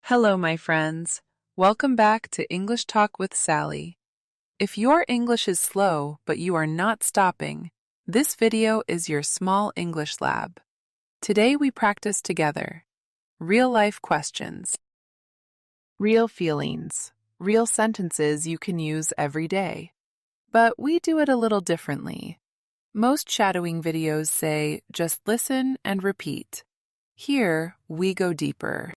Hello, my friends. Welcome back to English Talk with Sally. If your English is slow but you are not stopping, this video is your small English lab. Today we practice together. Real-life questions. Real feelings. Real sentences you can use every day. But we do it a little differently. Most shadowing videos say, just listen and repeat. Here, we go deeper.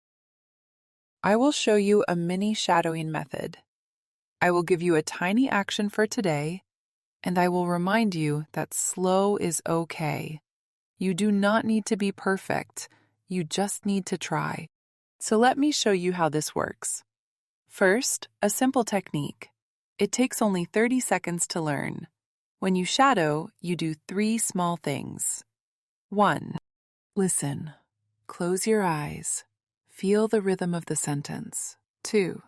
I will show you a mini shadowing method. I will give you a tiny action for today, and I will remind you that slow is okay. You do not need to be perfect. You just need to try. So let me show you how this works. First, a simple technique. It takes only 30 seconds to learn. When you shadow, you do 3 small things. 1. Listen. Close your eyes. Feel the rhythm of the sentence. 2.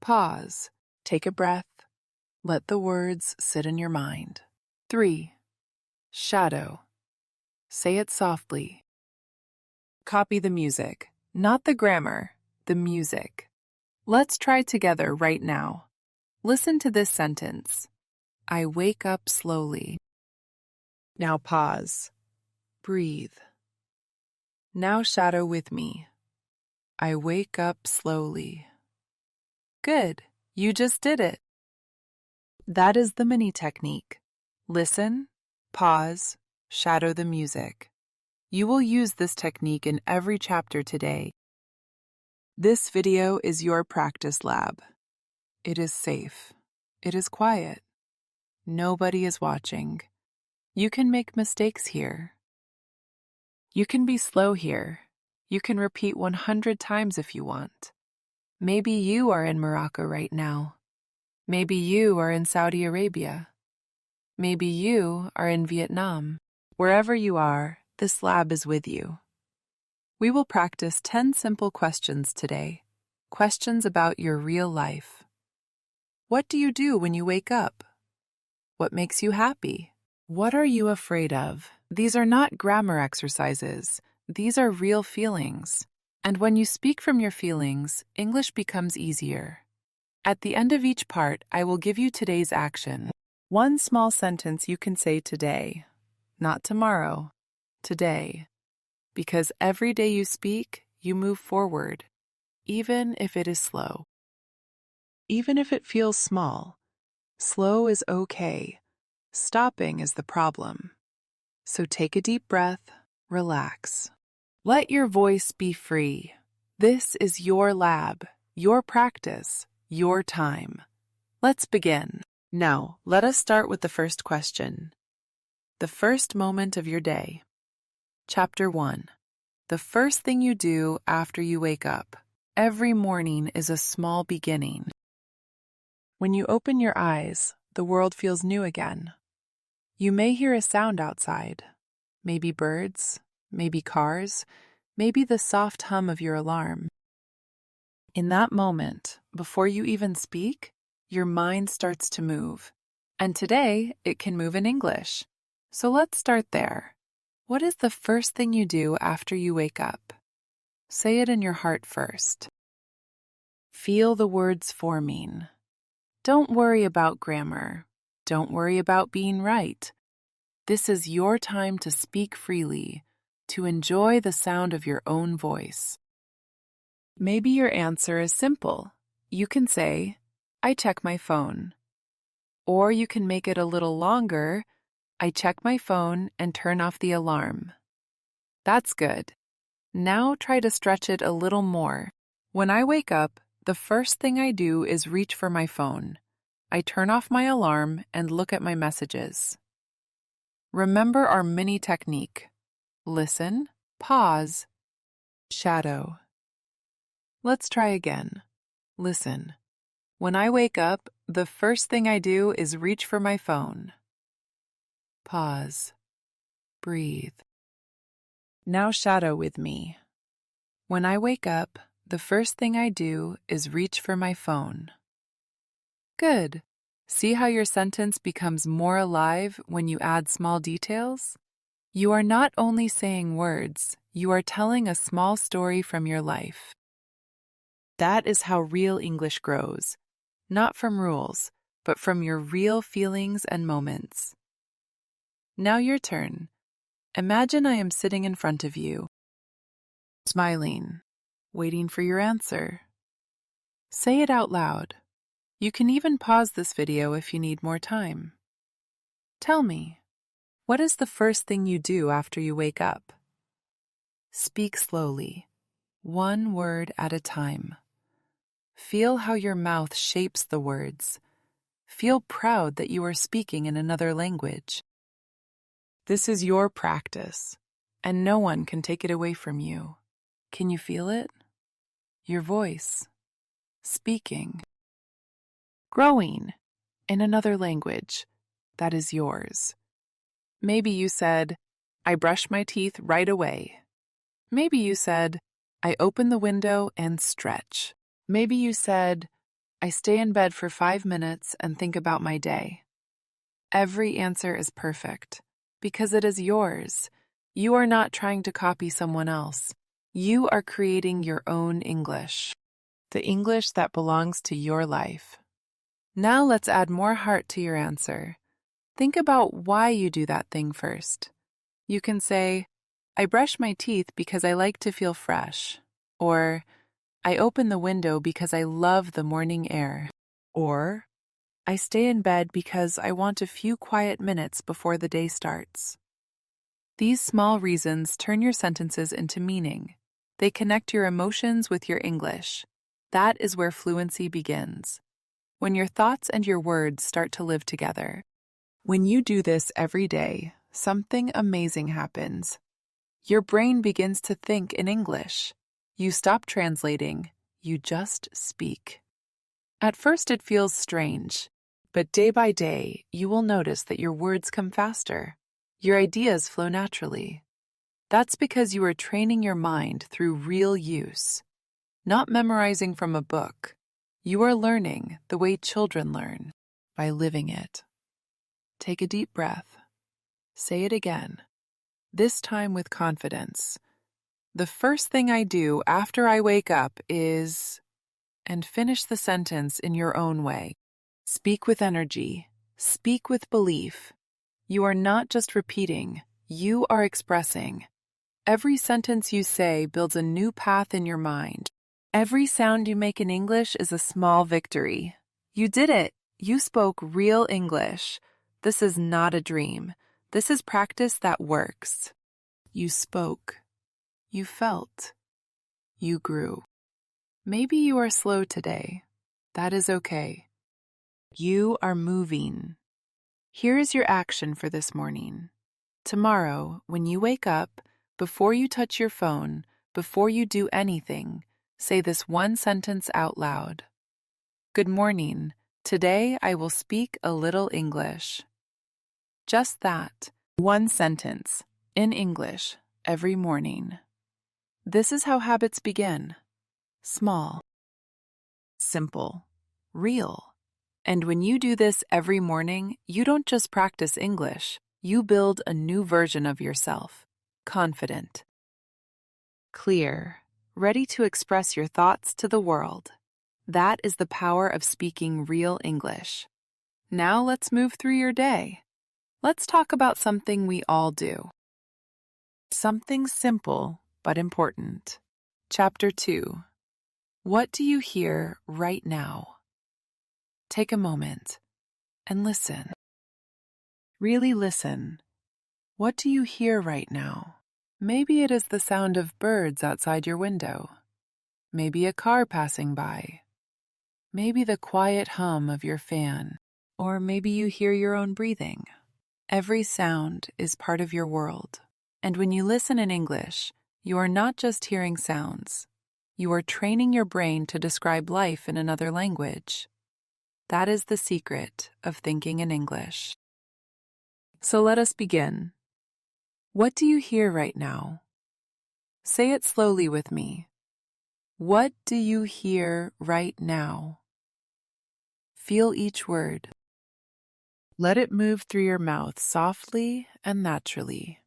Pause. Take a breath. Let the words sit in your mind. 3. Shadow. Say it softly. Copy the music, not the grammar, the music. Let's try together right now. Listen to this sentence. I wake up slowly. Now pause. Breathe. Now shadow with me. I wake up slowly. Good, you just did it. That is the mini technique. Listen, pause, shadow the music. You will use this technique in every chapter today. This video is your practice lab. It is safe. It is quiet. Nobody is watching. You can make mistakes here. You can be slow here. You can repeat 100 times if you want. Maybe you are in Morocco right now. Maybe you are in Saudi Arabia. Maybe you are in Vietnam. Wherever you are, this lab is with you. We will practice 10 simple questions today. Questions about your real life. What do you do when you wake up? What makes you happy? What are you afraid of? These are not grammar exercises. These are real feelings. And when you speak from your feelings, English becomes easier. At the end of each part, I will give you today's action. One small sentence you can say today, not tomorrow, today. Because every day you speak, you move forward, even if it is slow. Even if it feels small, slow is okay. Stopping is the problem. So take a deep breath, relax. Let your voice be free. This is your lab, your practice, your time. Let's begin. Now, let us start with the first question. The first moment of your day. Chapter 1. The first thing you do after you wake up. Every morning is a small beginning. When you open your eyes, the world feels new again. You may hear a sound outside. Maybe birds, maybe cars, maybe the soft hum of your alarm. In that moment, before you even speak, your mind starts to move. And today, it can move in English. So let's start there. What is the first thing you do after you wake up? Say it in your heart first. Feel the words forming. Don't worry about grammar. Don't worry about being right. This is your time to speak freely, to enjoy the sound of your own voice. Maybe your answer is simple. You can say, I check my phone. Or you can make it a little longer. I check my phone and turn off the alarm. That's good. Now try to stretch it a little more. When I wake up, the first thing I do is reach for my phone. I turn off my alarm and look at my messages. Remember our mini technique. Listen, pause, shadow. Let's try again. Listen. When I wake up, the first thing I do is reach for my phone. Pause. Breathe. Now shadow with me. When I wake up, the first thing I do is reach for my phone. Good. See how your sentence becomes more alive when you add small details? You are not only saying words, you are telling a small story from your life. That is how real English grows, not from rules, but from your real feelings and moments. Now your turn. Imagine I am sitting in front of you, smiling, waiting for your answer. Say it out loud. You can even pause this video if you need more time. Tell me, what is the first thing you do after you wake up? Speak slowly, one word at a time. Feel how your mouth shapes the words. Feel proud that you are speaking in another language. This is your practice, and no one can take it away from you. Can you feel it? Your voice, speaking, growing in another language that is yours. Maybe you said, I brush my teeth right away. Maybe you said, I open the window and stretch. Maybe you said, I stay in bed for 5 minutes and think about my day. Every answer is perfect because it is yours. You are not trying to copy someone else. You are creating your own English, the English that belongs to your life. Now let's add more heart to your answer. Think about why you do that thing first. You can say, I brush my teeth because I like to feel fresh, or I open the window because I love the morning air, or I stay in bed because I want a few quiet minutes before the day starts. These small reasons turn your sentences into meaning. They connect your emotions with your English. That is where fluency begins. When your thoughts and your words start to live together. When you do this every day, something amazing happens. Your brain begins to think in English. You stop translating, you just speak. At first it feels strange, but day by day you will notice that your words come faster. Your ideas flow naturally. That's because you are training your mind through real use. Not memorizing from a book. You are learning the way children learn, by living it. Take a deep breath. Say it again, this time with confidence. The first thing I do after I wake up is... And finish the sentence in your own way. Speak with energy. Speak with belief. You are not just repeating, you are expressing. Every sentence you say builds a new path in your mind. Every sound you make in English is a small victory. You did it. You spoke real English. This is not a dream. This is practice that works. You spoke. You felt. You grew. Maybe you are slow today. That is okay. You are moving. Here is your action for this morning. Tomorrow, when you wake up, before you touch your phone, before you do anything, say this one sentence out loud. Good morning. Today I will speak a little English. Just that, one sentence, in English, every morning. This is how habits begin. Small, simple, real. And when you do this every morning, you don't just practice English, you build a new version of yourself. Confident, clear, ready to express your thoughts to the world. That is the power of speaking real English. Now let's move through your day. Let's talk about something we all do. Something simple but important. Chapter 2. What do you hear right now? Take a moment and listen. Really listen. What do you hear right now? Maybe it is the sound of birds outside your window. Maybe a car passing by. Maybe the quiet hum of your fan. Or maybe you hear your own breathing. Every sound is part of your world. And when you listen in English, you are not just hearing sounds. You are training your brain to describe life in another language. That is the secret of thinking in English. So let us begin. What do you hear right now? Say it slowly with me. What do you hear right now? Feel each word. Let it move through your mouth softly and naturally.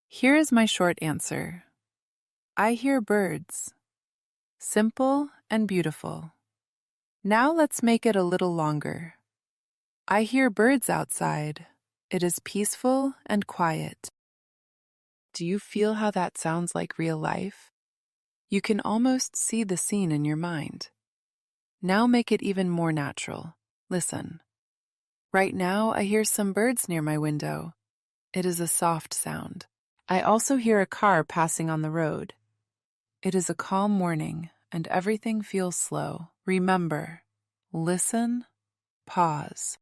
Here is my short answer. I hear birds. Simple and beautiful. Now let's make it a little longer. I hear birds outside. It is peaceful and quiet. Do you feel how that sounds like real life? You can almost see the scene in your mind. Now make it even more natural. Listen. Right now, I hear some birds near my window. It is a soft sound. I also hear a car passing on the road. It is a calm morning, and everything feels slow. Remember, listen, pause.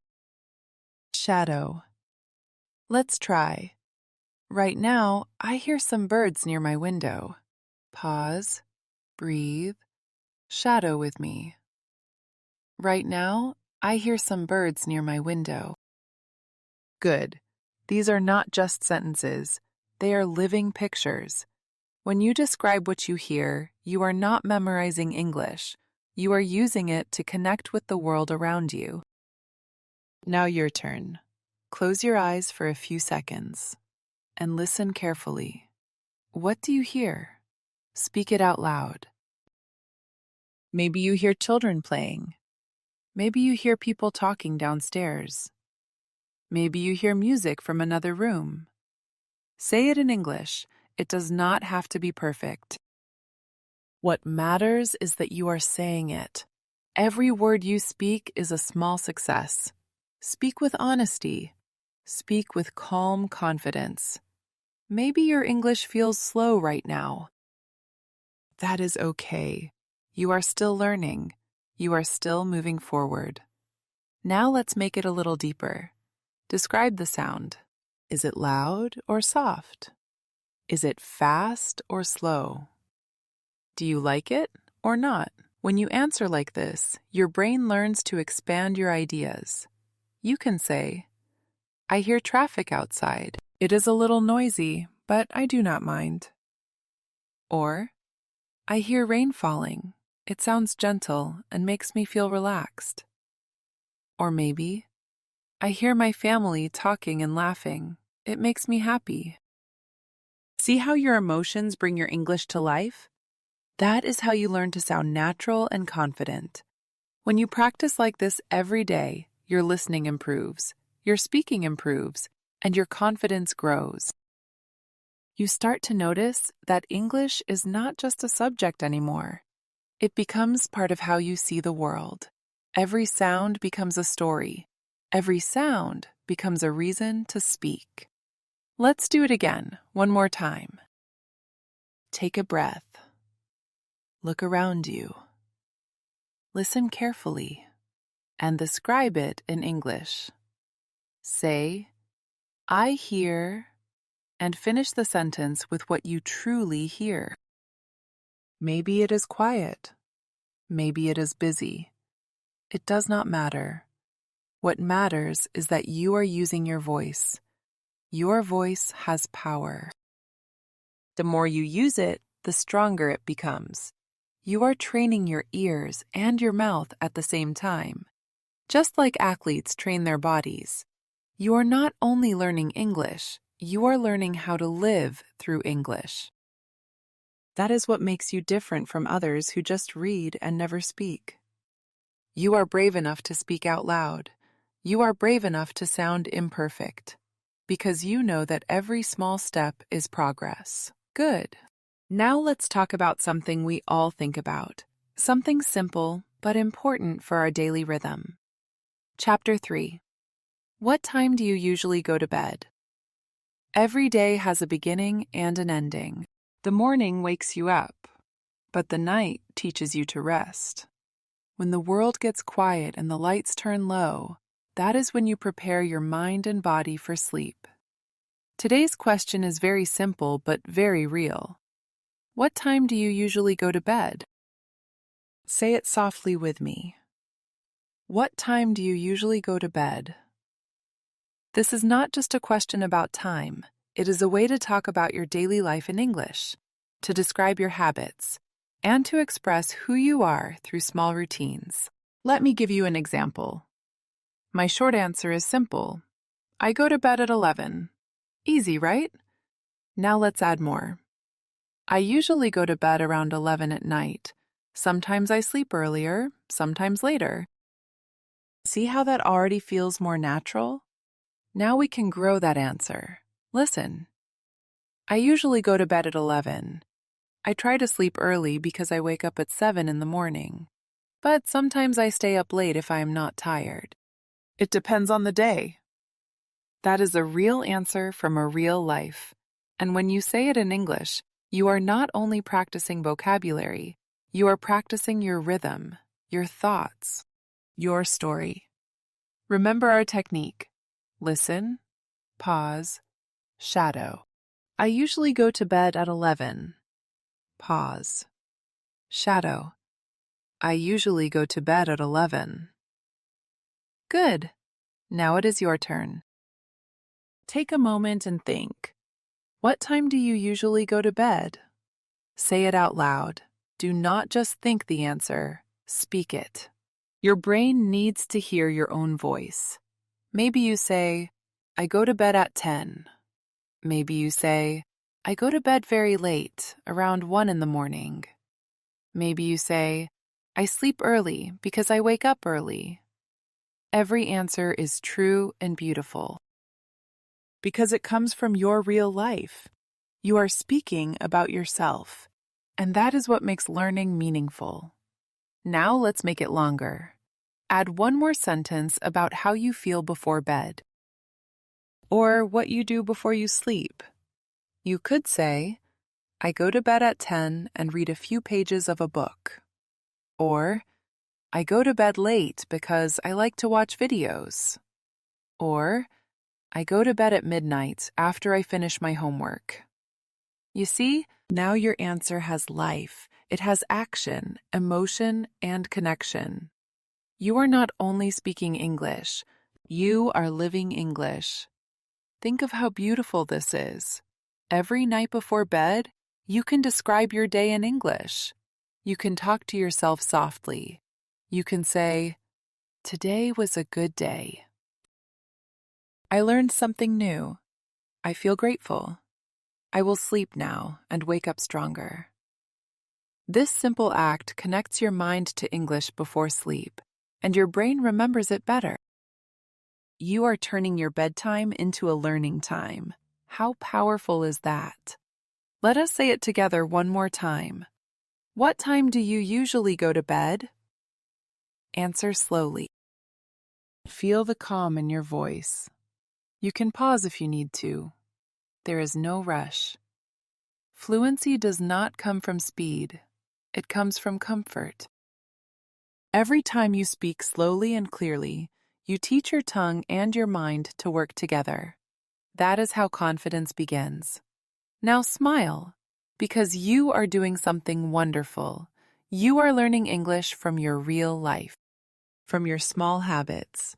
Shadow. Let's try. Right now, I hear some birds near my window. Pause, breathe, shadow with me. Right now, I hear some birds near my window. Good. These are not just sentences. They are living pictures. When you describe what you hear, you are not memorizing English. You are using it to connect with the world around you. Now your turn. Close your eyes for a few seconds and listen carefully. What do you hear? Speak it out loud. Maybe you hear children playing. Maybe you hear people talking downstairs. Maybe you hear music from another room. Say it in English. It does not have to be perfect. What matters is that you are saying it. Every word you speak is a small success. Speak with honesty. Speak with calm confidence. Maybe your English feels slow right now. That is okay. You are still learning. You are still moving forward. Now let's make it a little deeper. Describe the sound. Is it loud or soft? Is it fast or slow? Do you like it or not? When you answer like this, your brain learns to expand your ideas. You can say, I hear traffic outside. It is a little noisy, but I do not mind. Or, I hear rain falling. It sounds gentle and makes me feel relaxed. Or maybe, I hear my family talking and laughing. It makes me happy. See how your emotions bring your English to life? That is how you learn to sound natural and confident. When you practice like this every day, your listening improves, your speaking improves, and your confidence grows. You start to notice that English is not just a subject anymore. It becomes part of how you see the world. Every sound becomes a story. Every sound becomes a reason to speak. Let's do it again, one more time. Take a breath. Look around you. Listen carefully and describe it in English. Say, I hear, and finish the sentence with what you truly hear. Maybe it is quiet. Maybe it is busy. It does not matter. What matters is that you are using your voice. Your voice has power. The more you use it, the stronger it becomes. You are training your ears and your mouth at the same time. Just like athletes train their bodies, you are not only learning English, you are learning how to live through English. That is what makes you different from others who just read and never speak. You are brave enough to speak out loud. You are brave enough to sound imperfect, because you know that every small step is progress. Good. Now let's talk about something we all think about. Something simple, but important for our daily rhythm. Chapter 3. What time do you usually go to bed? Every day has a beginning and an ending. The morning wakes you up, but the night teaches you to rest. When the world gets quiet and the lights turn low, that is when you prepare your mind and body for sleep. Today's question is very simple but very real. What time do you usually go to bed? Say it softly with me. What time do you usually go to bed? This is not just a question about time. It is a way to talk about your daily life in English, to describe your habits, and to express who you are through small routines. Let me give you an example. My short answer is simple. I go to bed at 11. Easy, right? Now let's add more. I usually go to bed around 11 at night. Sometimes I sleep earlier, sometimes later. See how that already feels more natural? Now we can grow that answer. Listen. I usually go to bed at 11. I try to sleep early because I wake up at 7 in the morning. But sometimes I stay up late if I am not tired. It depends on the day. That is a real answer from a real life. And when you say it in English, you are not only practicing vocabulary, you are practicing your rhythm, your thoughts, your story. Remember our technique. Listen, pause, shadow. I usually go to bed at 11. Pause. Shadow. I usually go to bed at 11. Good. Now it is your turn. Take a moment and think. What time do you usually go to bed? Say it out loud. Do not just think the answer. Speak it. Your brain needs to hear your own voice. Maybe you say, I go to bed at 10. Maybe you say, I go to bed very late, around 1 in the morning. Maybe you say, I sleep early because I wake up early. Every answer is true and beautiful. Because it comes from your real life. You are speaking about yourself, and that is what makes learning meaningful. Now let's make it longer. Add one more sentence about how you feel before bed, or what you do before you sleep. You could say, I go to bed at 10 and read a few pages of a book. Or, I go to bed late because I like to watch videos. Or, I go to bed at midnight after I finish my homework. You see, now your answer has life. It has action, emotion, and connection. You are not only speaking English, you are living English. Think of how beautiful this is. Every night before bed, you can describe your day in English. You can talk to yourself softly. You can say, today was a good day. I learned something new. I feel grateful. I will sleep now and wake up stronger. This simple act connects your mind to English before sleep, and your brain remembers it better. You are turning your bedtime into a learning time. How powerful is that? Let us say it together one more time. What time do you usually go to bed? Answer slowly. Feel the calm in your voice. You can pause if you need to. There is no rush. Fluency does not come from speed. It comes from comfort. Every time you speak slowly and clearly, you teach your tongue and your mind to work together. That is how confidence begins. Now smile, because you are doing something wonderful. You are learning English from your real life, from your small habits.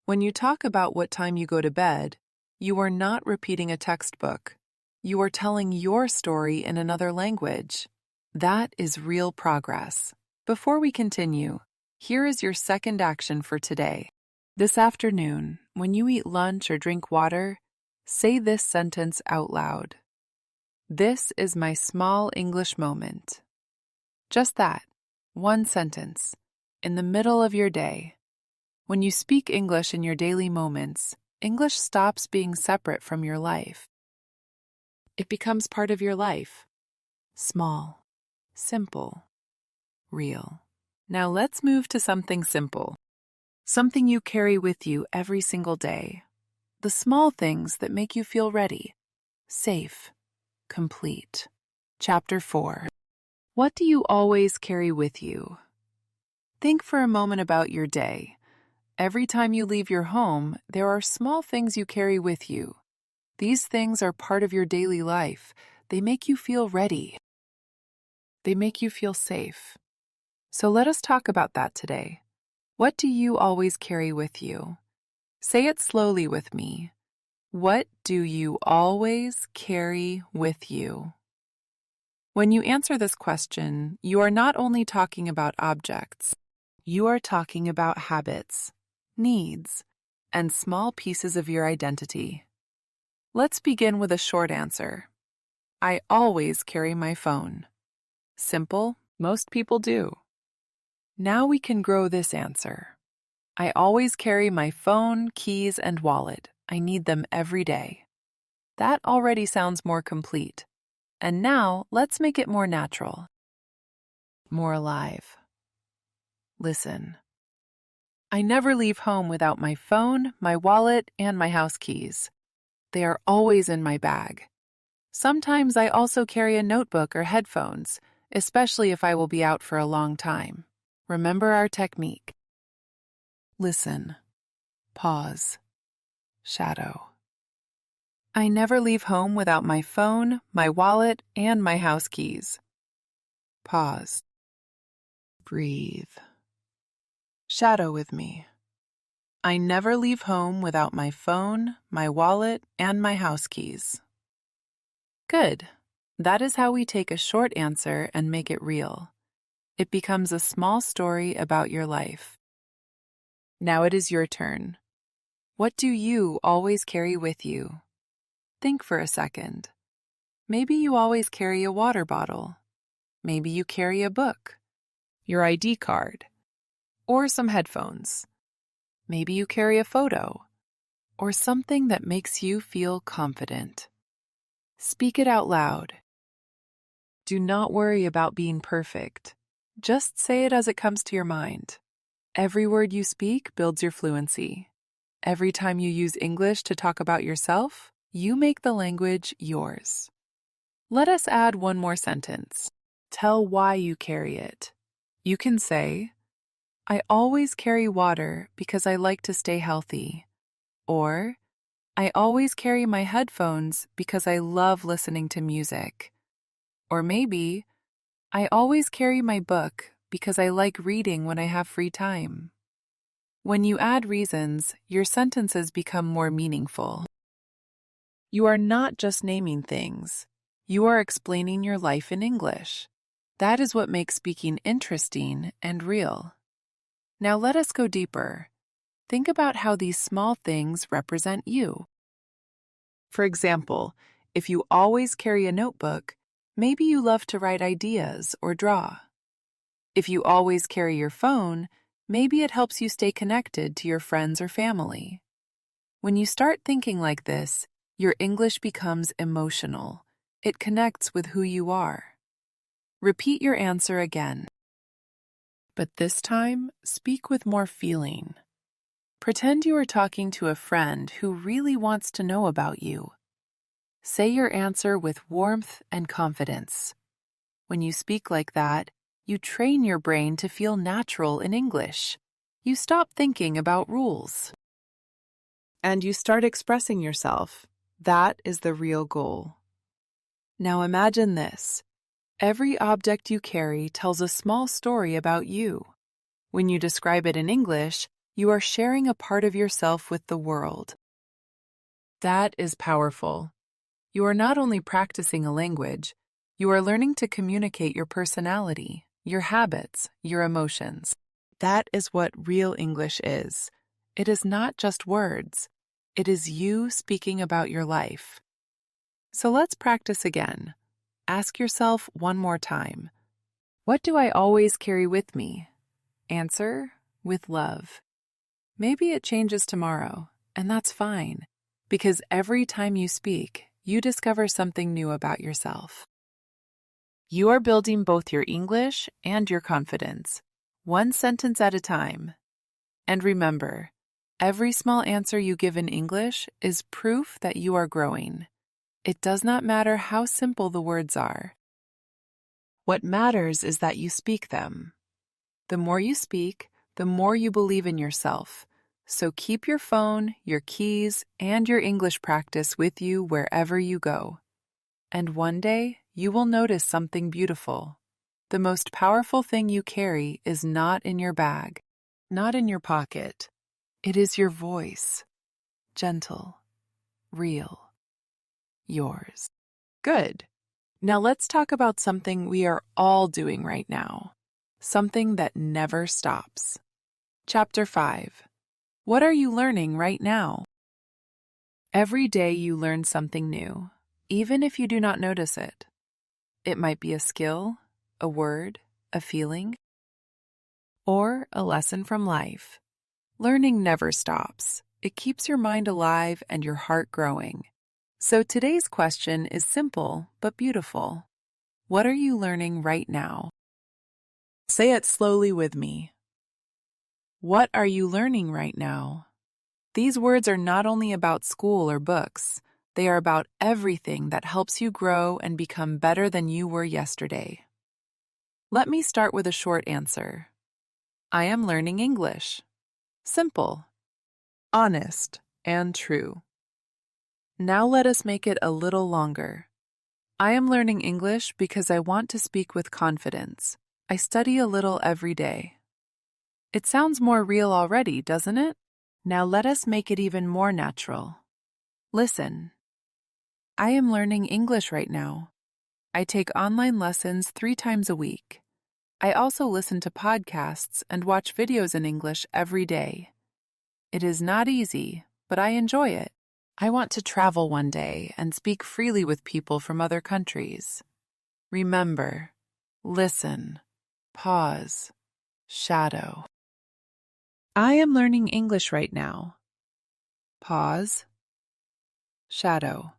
When you talk about what time you go to bed, you are not repeating a textbook. You are telling your story in another language. That is real progress. Before we continue, here is your second action for today. This afternoon, when you eat lunch or drink water, say this sentence out loud. This is my small English moment. Just that, one sentence, in the middle of your day. When you speak English in your daily moments, English stops being separate from your life. It becomes part of your life. Small, simple, real. Now let's move to something simple. Something you carry with you every single day. The small things that make you feel ready, safe, complete. Chapter 4. What do you always carry with you? Think for a moment about your day. Every time you leave your home, there are small things you carry with you. These things are part of your daily life. They make you feel ready. They make you feel safe. So let us talk about that today. What do you always carry with you? Say it slowly with me. What do you always carry with you? When you answer this question, you are not only talking about objects. You are talking about habits, needs, and small pieces of your identity. Let's begin with a short answer. I always carry my phone. Simple Most people do. Now we can grow this answer. I always carry my phone, keys, and wallet. I need them every day. That already sounds more complete. And now let's make it more natural. More alive. Listen. I never leave home without my phone, my wallet, and my house keys. They are always in my bag. Sometimes I also carry a notebook or headphones, especially if I will be out for a long time. Remember our technique. Listen. Pause. Shadow. I never leave home without my phone, my wallet, and my house keys. Pause. Breathe. Shadow with me. I never leave home without my phone, my wallet, and my house keys. Good. That is how we take a short answer and make it real. It becomes a small story about your life. Now it is your turn. What do you always carry with you? Think for a second. Maybe you always carry a water bottle. Maybe you carry a book, your ID card, or some headphones. Maybe you carry a photo, or something that makes you feel confident. Speak it out loud. Do not worry about being perfect. Just say it as it comes to your mind. Every word you speak builds your fluency. Every time you use English to talk about yourself, you make the language yours. Let us add one more sentence. Tell why you carry it. You can say, I always carry water because I like to stay healthy. Or, I always carry my headphones because I love listening to music. Or maybe, I always carry my book because I like reading when I have free time. When you add reasons, your sentences become more meaningful. You are not just naming things. You are explaining your life in English. That is what makes speaking interesting and real. Now let us go deeper. Think about how these small things represent you. For example, if you always carry a notebook, maybe you love to write ideas or draw. If you always carry your phone, maybe it helps you stay connected to your friends or family. When you start thinking like this, your English becomes emotional. It connects with who you are. Repeat your answer again. But this time, speak with more feeling. Pretend you are talking to a friend who really wants to know about you. Say your answer with warmth and confidence. When you speak like that, you train your brain to feel natural in English. You stop thinking about rules. And you start expressing yourself. That is the real goal. Now imagine this. Every object you carry tells a small story about you. When you describe it in English, you are sharing a part of yourself with the world. That is powerful. You are not only practicing a language, you are learning to communicate your personality, your habits, your emotions. That is what real English is. It is not just words. It is you speaking about your life. So let's practice again. Ask yourself one more time. What do I always carry with me? Answer, with love. Maybe it changes tomorrow, and that's fine, because every time you speak, you discover something new about yourself. You are building both your English and your confidence, one sentence at a time. And remember, every small answer you give in English is proof that you are growing. It does not matter how simple the words are. What matters is that you speak them. The more you speak, the more you believe in yourself. So keep your phone, your keys, and your English practice with you wherever you go. And one day, you will notice something beautiful. The most powerful thing you carry is not in your bag, not in your pocket. It is your voice. Gentle, real, yours. Good. Now let's talk about something we are all doing right now. Something that never stops. Chapter 5. What are you learning right now? Every day you learn something new, even if you do not notice it. It might be a skill, a word, a feeling, or a lesson from life. Learning never stops. It keeps your mind alive and your heart growing. So today's question is simple but beautiful. What are you learning right now? Say it slowly with me. What are you learning right now? These words are not only about school or books, they are about everything that helps you grow and become better than you were yesterday. Let me start with a short answer. I am learning English. Simple, honest, and true. Now let us make it a little longer. I am learning English because I want to speak with confidence. I study a little every day. It sounds more real already, doesn't it? Now let us make it even more natural. Listen. I am learning English right now. I take online lessons 3 times a week. I also listen to podcasts and watch videos in English every day. It is not easy, but I enjoy it. I want to travel one day and speak freely with people from other countries. Remember, listen, pause, shadow. I am learning English right now. Pause, shadow.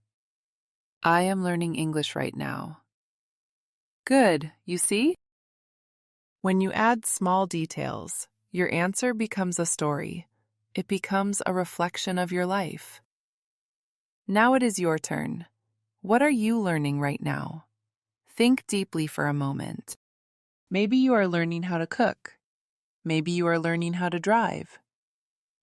I am learning English right now. Good, you see? When you add small details, your answer becomes a story. It becomes a reflection of your life. Now it is your turn. What are you learning right now? Think deeply for a moment. Maybe you are learning how to cook. Maybe you are learning how to drive.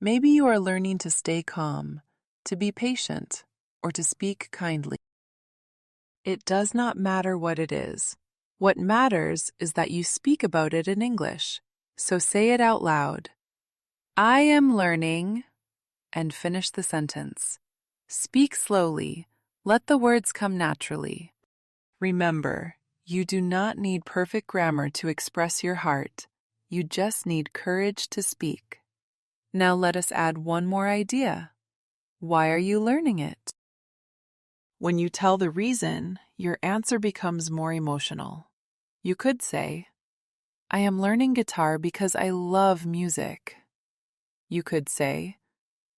Maybe you are learning to stay calm, to be patient, or to speak kindly. It does not matter what it is. What matters is that you speak about it in English. So say it out loud. I am learning, and finish the sentence. Speak slowly. Let the words come naturally. Remember, you do not need perfect grammar to express your heart. You just need courage to speak. Now let us add one more idea. Why are you learning it? When you tell the reason, your answer becomes more emotional. You could say, I am learning guitar because I love music. You could say,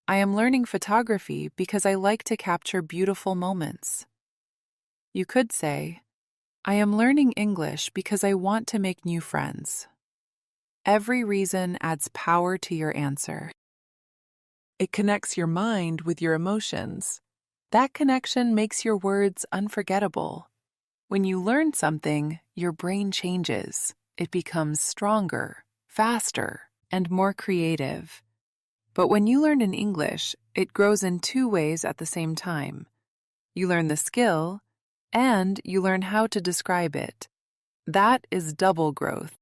I am learning photography because I like to capture beautiful moments. You could say, I am learning English because I want to make new friends. Every reason adds power to your answer. It connects your mind with your emotions. That connection makes your words unforgettable. When you learn something, your brain changes. It becomes stronger, faster, and more creative. But when you learn in English, it grows in 2 ways at the same time. You learn the skill, and you learn how to describe it. That is double growth.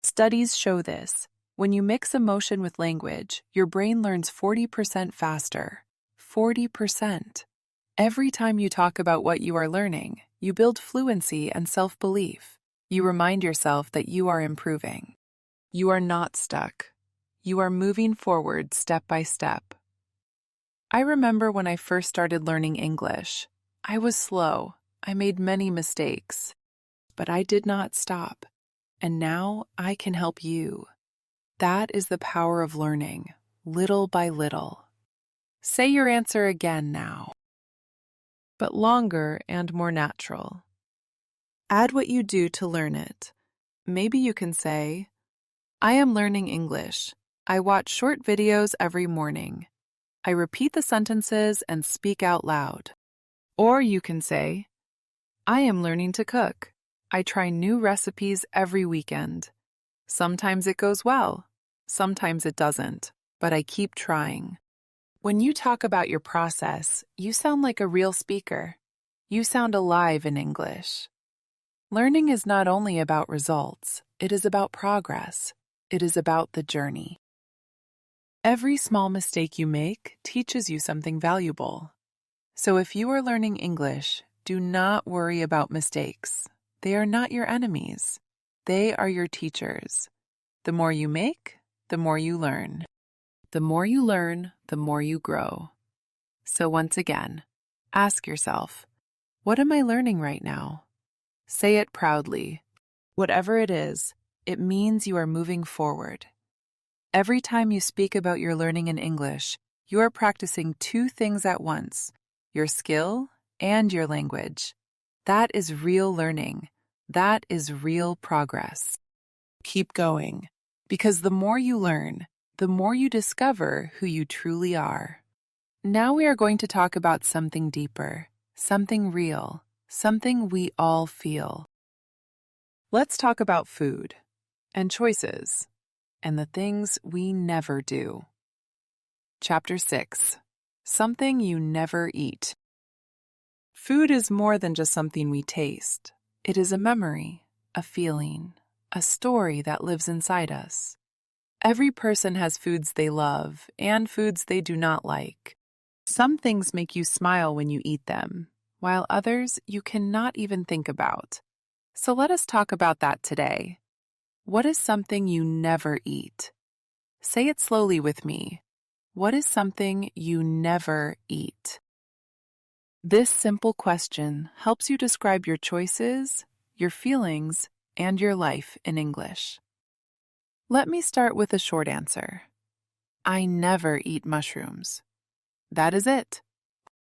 Studies show this. When you mix emotion with language, your brain learns 40% faster. 40%. Every time you talk about what you are learning, you build fluency and self-belief. You remind yourself that you are improving. You are not stuck. You are moving forward step by step. I remember when I first started learning English. I was slow. I made many mistakes. But I did not stop. And now I can help you. That is the power of learning, little by little. Say your answer again now, but longer and more natural. Add what you do to learn it. Maybe you can say, I am learning English. I watch short videos every morning. I repeat the sentences and speak out loud. Or you can say, I am learning to cook. I try new recipes every weekend. Sometimes it goes well, sometimes it doesn't, but I keep trying. When you talk about your process, you sound like a real speaker. You sound alive in English. Learning is not only about results, it is about progress. It is about the journey. Every small mistake you make teaches you something valuable. So if you are learning English, do not worry about mistakes. They are not your enemies. They are your teachers. The more you make, the more you learn. The more you learn, the more you grow. So once again, ask yourself, what am I learning right now? Say it proudly. Whatever it is, it means you are moving forward. Every time you speak about your learning in English, you are practicing two things at once: your skill and your language. That is real learning. That is real progress. Keep going, because the more you learn, the more you discover who you truly are. Now we are going to talk about something deeper, something real, something we all feel. Let's talk about food and choices and the things we never do. Chapter 6. Something you never eat. Food is more than just something we taste. It is a memory, a feeling, a story that lives inside us. Every person has foods they love and foods they do not like. Some things make you smile when you eat them, while others you cannot even think about. So let us talk about that today. What is something you never eat? Say it slowly with me. What is something you never eat? This simple question helps you describe your choices, your feelings, and your life in English. Let me start with a short answer. I never eat mushrooms. That is it.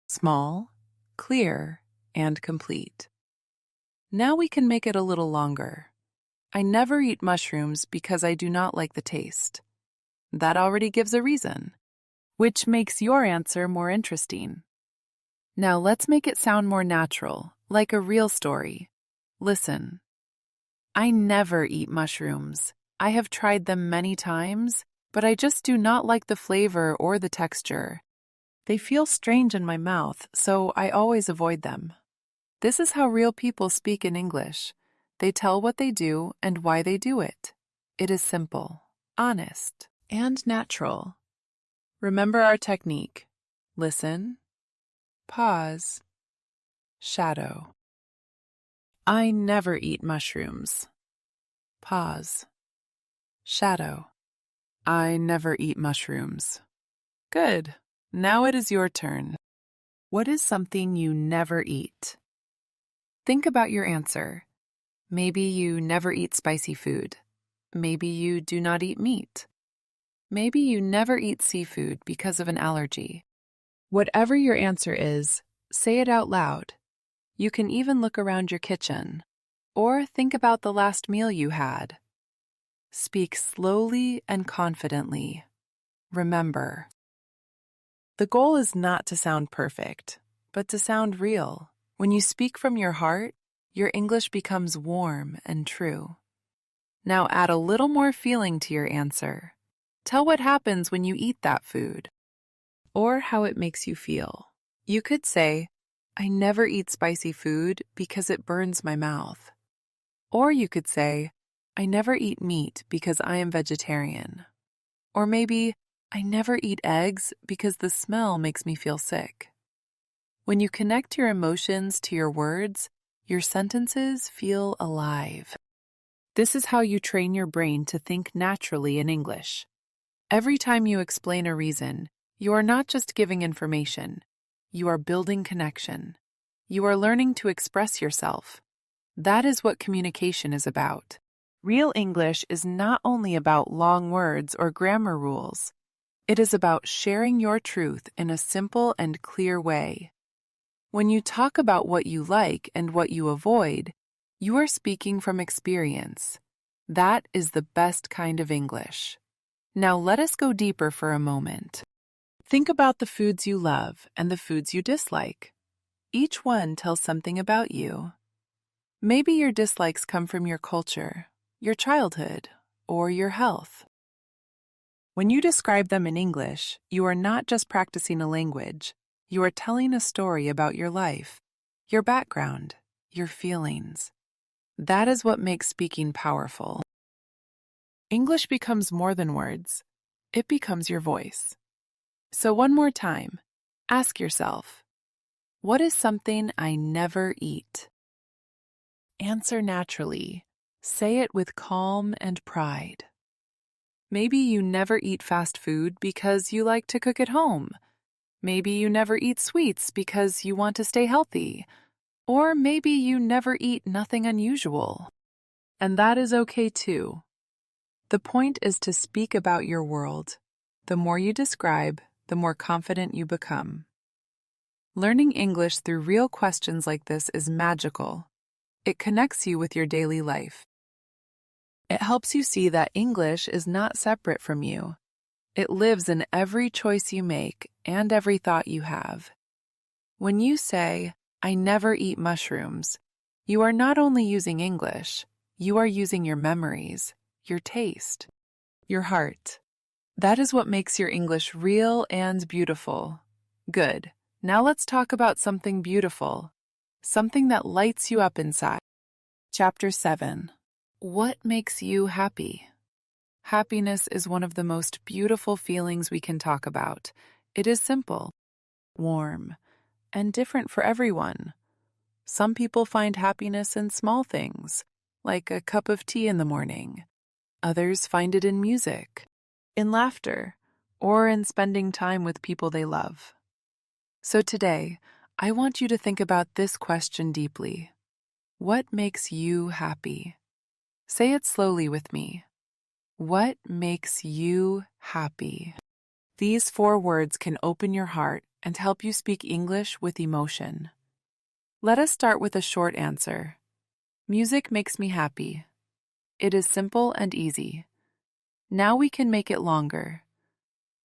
Small, clear, and complete. Now we can make it a little longer. I never eat mushrooms because I do not like the taste. That already gives a reason, which makes your answer more interesting. Now let's make it sound more natural, like a real story. Listen. I never eat mushrooms. I have tried them many times, but I just do not like the flavor or the texture. They feel strange in my mouth, so I always avoid them. This is how real people speak in English. They tell what they do and why they do it. It is simple, honest, and natural. Remember our technique. Listen, pause, shadow. I never eat mushrooms. Pause. Shadow. I never eat mushrooms. Good. Now it is your turn. What is something you never eat? Think about your answer. Maybe you never eat spicy food. Maybe you do not eat meat. Maybe you never eat seafood because of an allergy. Whatever your answer is, say it out loud. You can even look around your kitchen, or think about the last meal you had. Speak slowly and confidently. Remember, the goal is not to sound perfect, but to sound real. When you speak from your heart, your English becomes warm and true. Now add a little more feeling to your answer. Tell what happens when you eat that food, or how it makes you feel. You could say, I never eat spicy food because it burns my mouth. Or you could say, I never eat meat because I am vegetarian. Or maybe, I never eat eggs because the smell makes me feel sick. When you connect your emotions to your words, your sentences feel alive. This is how you train your brain to think naturally in English. Every time you explain a reason, you are not just giving information. You are building connection. You are learning to express yourself. That is what communication is about. Real English is not only about long words or grammar rules. It is about sharing your truth in a simple and clear way. When you talk about what you like and what you avoid, you are speaking from experience. That is the best kind of English. Now let us go deeper for a moment. Think about the foods you love and the foods you dislike. Each one tells something about you. Maybe your dislikes come from your culture, your childhood, or your health. When you describe them in English, you are not just practicing a language. You are telling a story about your life, your background, your feelings. That is what makes speaking powerful. English becomes more than words. It becomes your voice. So one more time, ask yourself, what is something I never eat? Answer naturally. Say it with calm and pride. Maybe you never eat fast food because you like to cook at home. Maybe you never eat sweets because you want to stay healthy. Or maybe you never eat nothing unusual. And that is okay too. The point is to speak about your world. The more you describe, the more confident you become. Learning English through real questions like this is magical. It connects you with your daily life. It helps you see that English is not separate from you. It lives in every choice you make and every thought you have. When you say, "I never eat mushrooms," you are not only using English, you are using your memories, your taste, your heart. That is what makes your English real and beautiful. Good. Now let's talk about something beautiful, something that lights you up inside. Chapter 7. What makes you happy? Happiness is one of the most beautiful feelings we can talk about. It is simple, warm, and different for everyone. Some people find happiness in small things, like a cup of tea in the morning. Others find it in music, in laughter, or in spending time with people they love. So today, I want you to think about this question deeply. What makes you happy? Say it slowly with me. What makes you happy? These 4 words can open your heart and help you speak English with emotion. Let us start with a short answer. Music makes me happy. It is simple and easy. Now we can make it longer.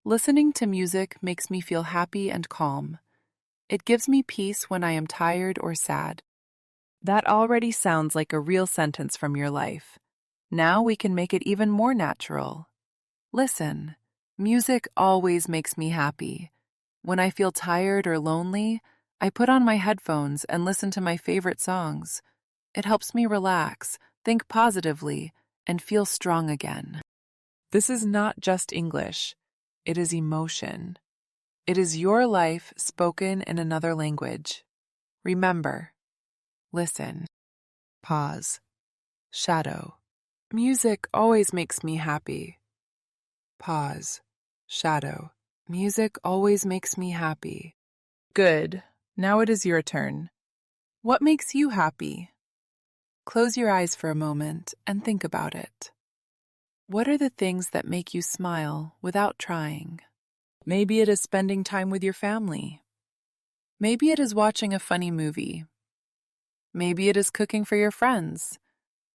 Listening to music makes me feel happy and calm. It gives me peace when I am tired or sad. That already sounds like a real sentence from your life. Now we can make it even more natural. Listen, music always makes me happy. When I feel tired or lonely, I put on my headphones and listen to my favorite songs. It helps me relax, think positively, and feel strong again. This is not just English. It is emotion. It is your life spoken in another language. Remember, listen, pause, shadow. Music always makes me happy. Pause, shadow. Music always makes me happy. Good. Now it is your turn. What makes you happy? Close your eyes for a moment and think about it. What are the things that make you smile without trying? Maybe it is spending time with your family. Maybe it is watching a funny movie. Maybe it is cooking for your friends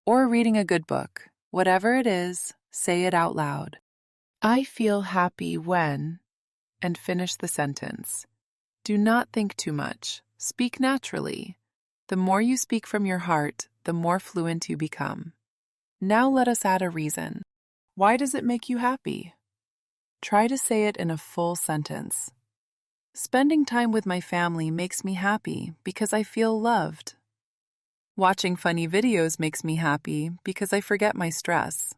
or reading a good book. Whatever it is, say it out loud. I feel happy when, and finish the sentence. Do not think too much. Speak naturally. The more you speak from your heart, the more fluent you become. Now let us add a reason. Why does it make you happy? Try to say it in a full sentence. Spending time with my family makes me happy because I feel loved. Watching funny videos makes me happy because I forget my stress.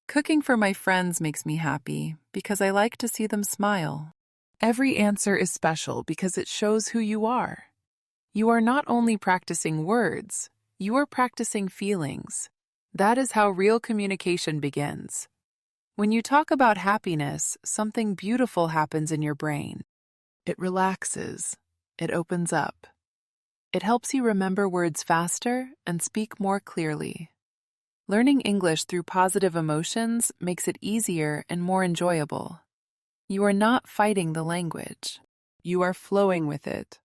Cooking for my friends makes me happy because I like to see them smile. Every answer is special because it shows who you are. You are not only practicing words, you are practicing feelings. That is how real communication begins. When you talk about happiness, something beautiful happens in your brain. It relaxes. It opens up. It helps you remember words faster and speak more clearly. Learning English through positive emotions makes it easier and more enjoyable. You are not fighting the language. You are flowing with it.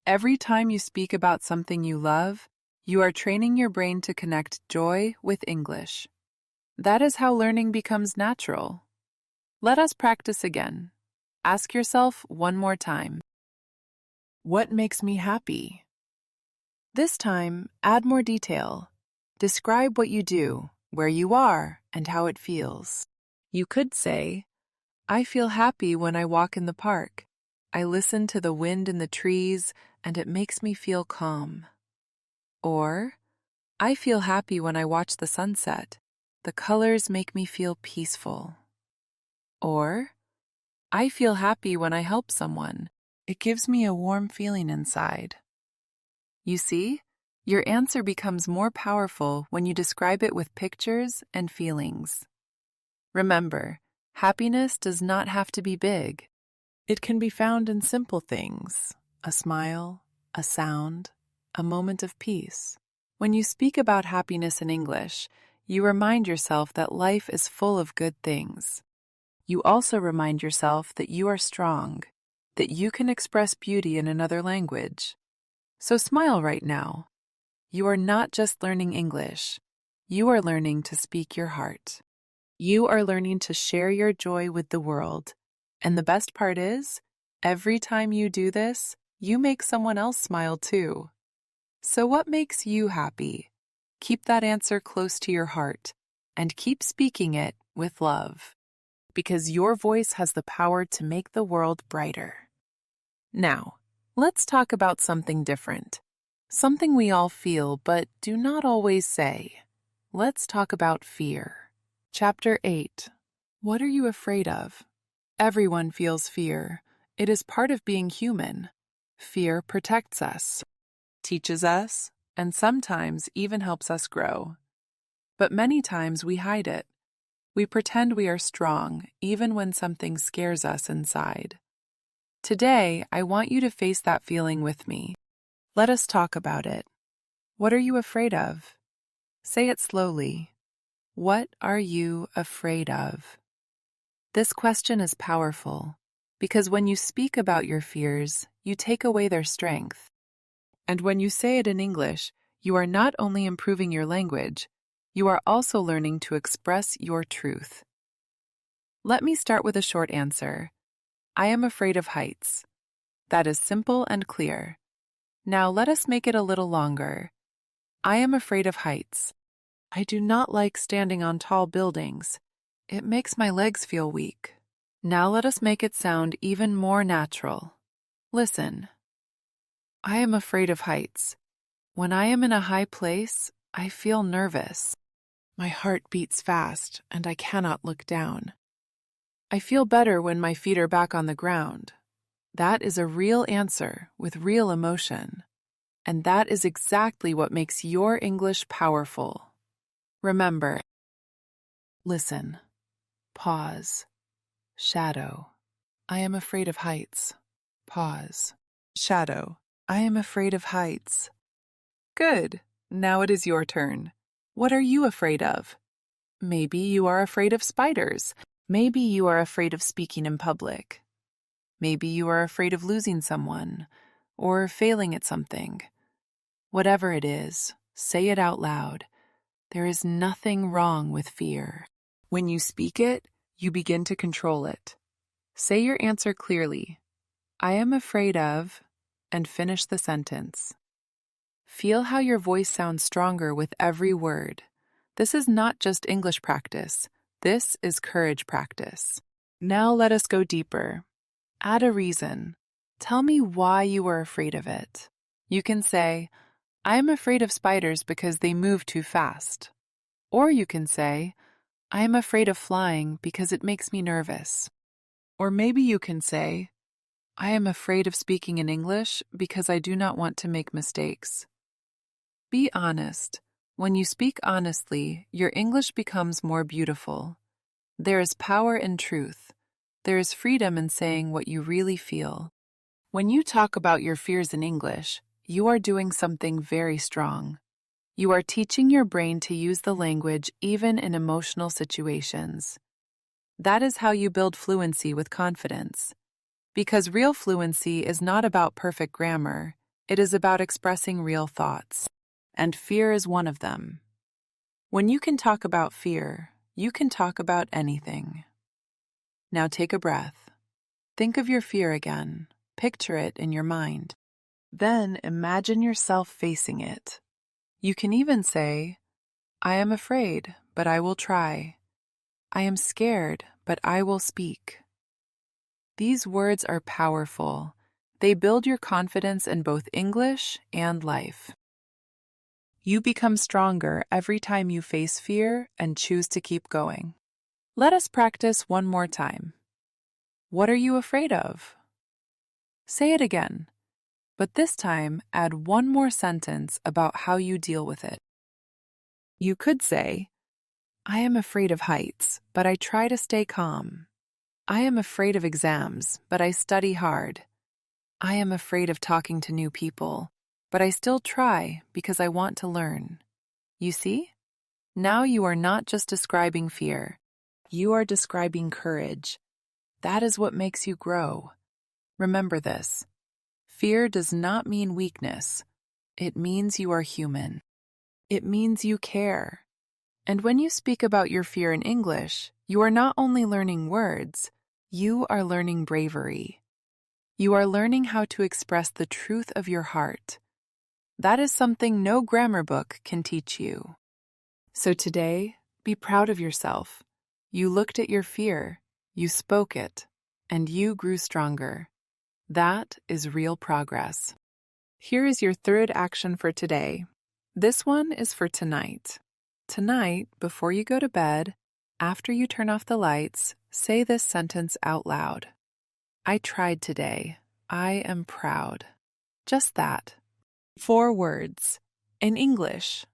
Every time you speak about something you love, you are training your brain to connect joy with English. That is how learning becomes natural. Let us practice again. Ask yourself one more time. What makes me happy? This time, add more detail. Describe what you do, where you are, and how it feels. You could say, I feel happy when I walk in the park. I listen to the wind in the trees, and it makes me feel calm. Or, I feel happy when I watch the sunset. The colors make me feel peaceful. Or, I feel happy when I help someone. It gives me a warm feeling inside. You see, your answer becomes more powerful when you describe it with pictures and feelings. Remember, happiness does not have to be big. It can be found in simple things, a smile, a sound, a moment of peace. When you speak about happiness in English, you remind yourself that life is full of good things. You also remind yourself that you are strong, that you can express beauty in another language. So smile right now. You are not just learning English. You are learning to speak your heart. You are learning to share your joy with the world. And the best part is, every time you do this, you make someone else smile too. So what makes you happy? Keep that answer close to your heart and keep speaking it with love, because your voice has the power to make the world brighter. Now, let's talk about something different. Something we all feel but do not always say. Let's talk about fear. Chapter 8. What are you afraid of? Everyone feels fear. It is part of being human. Fear protects us, teaches us, and sometimes even helps us grow. But many times we hide it. We pretend we are strong even when something scares us inside. Today, I want you to face that feeling with me. Let us talk about it. What are you afraid of? Say it slowly. What are you afraid of? This question is powerful because when you speak about your fears, you take away their strength. And when you say it in English, you are not only improving your language, you are also learning to express your truth. Let me start with a short answer. I am afraid of heights. That is simple and clear. Now let us make it a little longer. I am afraid of heights. I do not like standing on tall buildings. It makes my legs feel weak. Now let us make it sound even more natural. Listen. I am afraid of heights. When I am in a high place, I feel nervous. My heart beats fast, and I cannot look down. I feel better when my feet are back on the ground. That is a real answer with real emotion. And that is exactly what makes your English powerful. Remember, listen, pause, shadow. I am afraid of heights. Pause. Shadow. I am afraid of heights. Good. Now it is your turn. What are you afraid of? Maybe you are afraid of spiders. Maybe you are afraid of speaking in public. Maybe you are afraid of losing someone or failing at something. Whatever it is, say it out loud. There is nothing wrong with fear. When you speak it, you begin to control it. Say your answer clearly. I am afraid of, and finish the sentence. Feel how your voice sounds stronger with every word. This is not just English practice. This is courage practice. Now let us go deeper. Add a reason. Tell me why you are afraid of it. You can say, I am afraid of spiders because they move too fast. Or you can say, I am afraid of flying because it makes me nervous. Or maybe you can say, I am afraid of speaking in English because I do not want to make mistakes. Be honest. When you speak honestly, your English becomes more beautiful. There is power in truth. There is freedom in saying what you really feel. When you talk about your fears in English, you are doing something very strong. You are teaching your brain to use the language even in emotional situations. That is how you build fluency with confidence. Because real fluency is not about perfect grammar, it is about expressing real thoughts. And fear is one of them. When you can talk about fear, you can talk about anything. Now take a breath. Think of your fear again. Picture it in your mind. Then imagine yourself facing it. You can even say, I am afraid, but I will try. I am scared, but I will speak. These words are powerful. They build your confidence in both English and life. You become stronger every time you face fear and choose to keep going. Let us practice one more time. What are you afraid of? Say it again, but this time add one more sentence about how you deal with it. You could say, I am afraid of heights, but I try to stay calm. I am afraid of exams, but I study hard. I am afraid of talking to new people, but I still try because I want to learn. You see? Now you are not just describing fear. You are describing courage. That is what makes you grow. Remember this. Fear does not mean weakness. It means you are human. It means you care. And when you speak about your fear in English, you are not only learning words, you are learning bravery. You are learning how to express the truth of your heart. That is something no grammar book can teach you. So today, be proud of yourself. You looked at your fear, you spoke it, and you grew stronger. That is real progress. Here is your third action for today. This one is for tonight. Tonight, before you go to bed, after you turn off the lights, say this sentence out loud. I tried today. I am proud. Just that. 4 words. In English.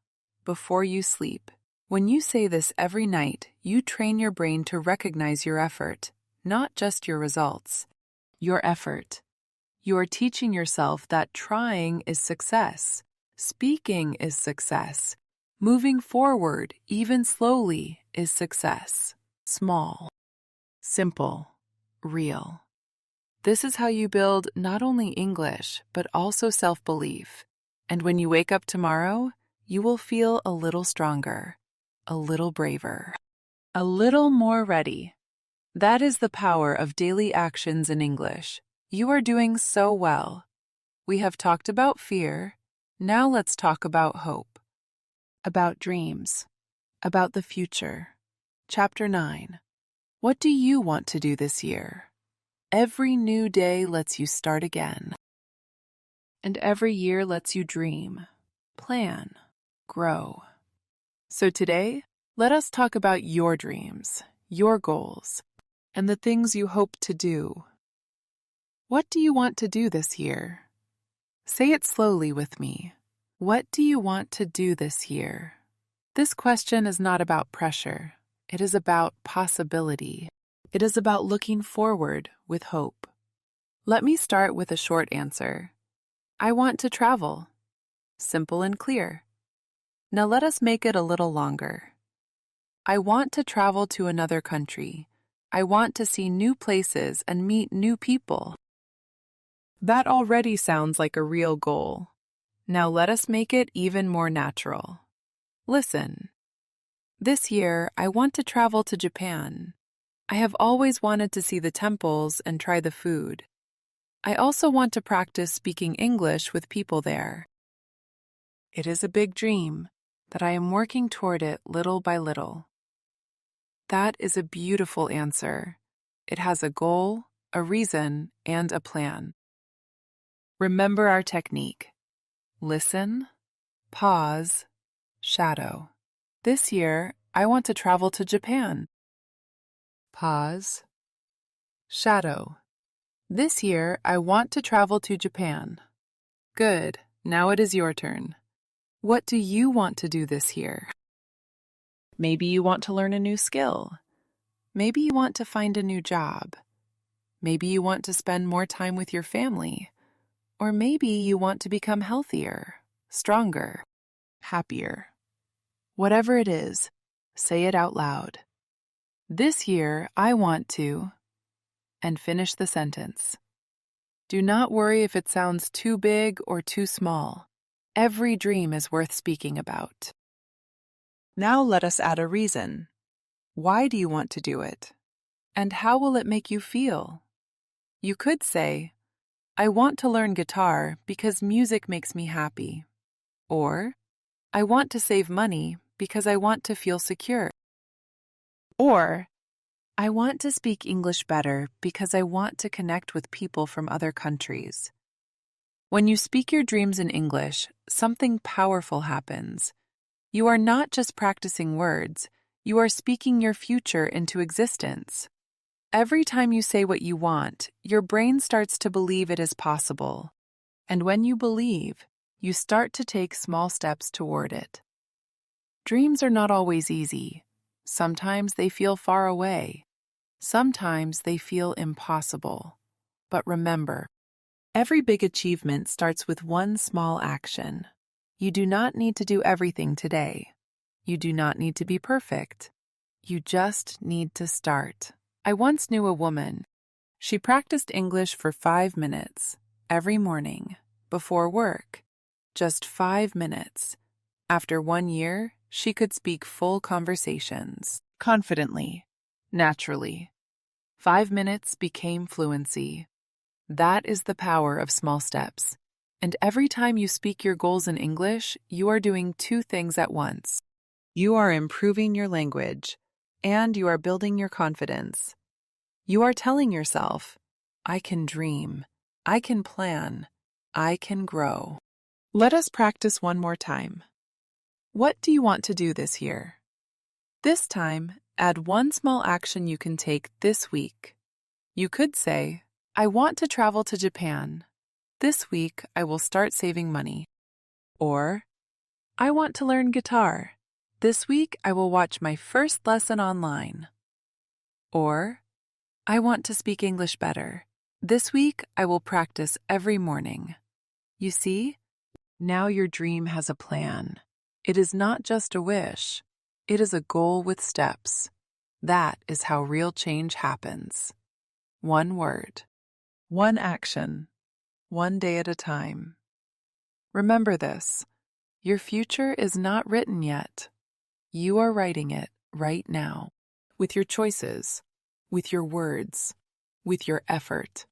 Before you sleep. When you say this every night, you train your brain to recognize your effort, not just your results. Your effort. You are teaching yourself that trying is success. Speaking is success. Moving forward, even slowly, is success. Small. Simple. Real. This is how you build not only English, but also self-belief. And when you wake up tomorrow, you will feel a little stronger, a little braver, a little more ready. That is the power of daily actions in English. You are doing so well. We have talked about fear. Now let's talk about hope, about dreams, about the future. Chapter 9. What do you want to do this year? Every new day lets you start again. And every year lets you dream, plan, grow. So today, let us talk about your dreams, your goals, and the things you hope to do. What do you want to do this year? Say it slowly with me. What do you want to do this year? This question is not about pressure. It is about possibility. It is about looking forward with hope. Let me start with a short answer. I want to travel. Simple and clear. Now let us make it a little longer. I want to travel to another country. I want to see new places and meet new people. That already sounds like a real goal. Now let us make it even more natural. Listen. This year, I want to travel to Japan. I have always wanted to see the temples and try the food. I also want to practice speaking English with people there. It is a big dream that I am working toward it little by little. That is a beautiful answer. It has a goal, a reason, and a plan. Remember our technique. Listen, pause, shadow. This year, I want to travel to Japan. Pause. Shadow. This year, I want to travel to Japan. Good. Now it is your turn. What do you want to do this year? Maybe you want to learn a new skill. Maybe you want to find a new job. Maybe you want to spend more time with your family. Or maybe you want to become healthier, stronger, happier. Whatever it is, say it out loud. This year, I want to, and finish the sentence. Do not worry if it sounds too big or too small. Every dream is worth speaking about. Now let us add a reason. Why do you want to do it? And how will it make you feel? You could say, I want to learn guitar because music makes me happy. Or, I want to save money because I want to feel secure. Or, I want to speak English better because I want to connect with people from other countries. When you speak your dreams in English, something powerful happens. You are not just practicing words, you are speaking your future into existence. Every time you say what you want, your brain starts to believe it is possible. And when you believe, you start to take small steps toward it. Dreams are not always easy. Sometimes they feel far away. Sometimes they feel impossible. But remember, Every big achievement starts with one small action. You do not need to do everything today. You do not need to be perfect. You just need to start. I once knew a woman. She practiced English for 5 minutes every morning before work. Just 5 minutes. After 1 year, she could speak full conversations, confidently, naturally. 5 minutes became fluency. That is the power of small steps. And every time you speak your goals in English, you are doing two things at once. You are improving your language, and you are building your confidence. You are telling yourself, I can dream, I can plan, I can grow. Let us practice one more time. What do you want to do this year? This time, add one small action you can take this week. You could say, I want to travel to Japan. This week, I will start saving money. Or, I want to learn guitar. This week, I will watch my first lesson online. Or, I want to speak English better. This week, I will practice every morning. You see? Now your dream has a plan. It is not just a wish. It is a goal with steps. That is how real change happens. One word. One action. One day at a time. Remember this. Your future is not written yet. You are writing it right now. With your choices. With your words. With your effort.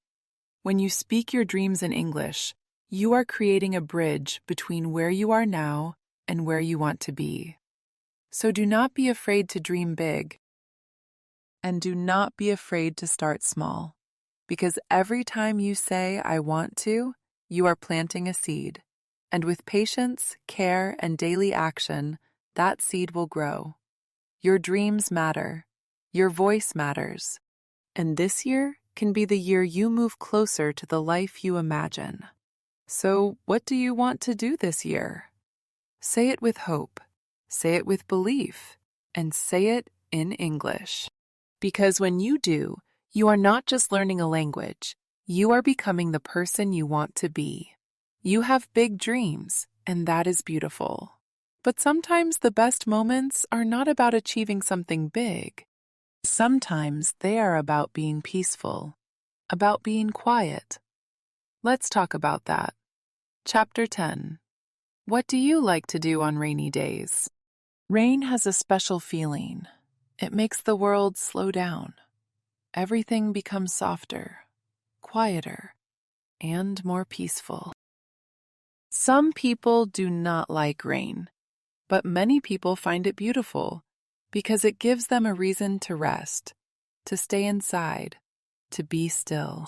When you speak your dreams in English, you are creating a bridge between where you are now and where you want to be. So do not be afraid to dream big. And do not be afraid to start small. Because every time you say, I want to, you are planting a seed. And with patience, care, and daily action, that seed will grow. Your dreams matter. Your voice matters. And this year can be the year you move closer to the life you imagine. So, what do you want to do this year? Say it with hope, say it with belief, and say it in English. Because when you do, you are not just learning a language, you are becoming the person you want to be. You have big dreams, and that is beautiful. But sometimes the best moments are not about achieving something big. Sometimes they are about being peaceful, about being quiet. Let's talk about that. Chapter 10. What do you like to do on rainy days? Rain has a special feeling. It makes the world slow down. Everything becomes softer, quieter, and more peaceful. Some people do not like rain, but many people find it beautiful because it gives them a reason to rest, to stay inside, to be still.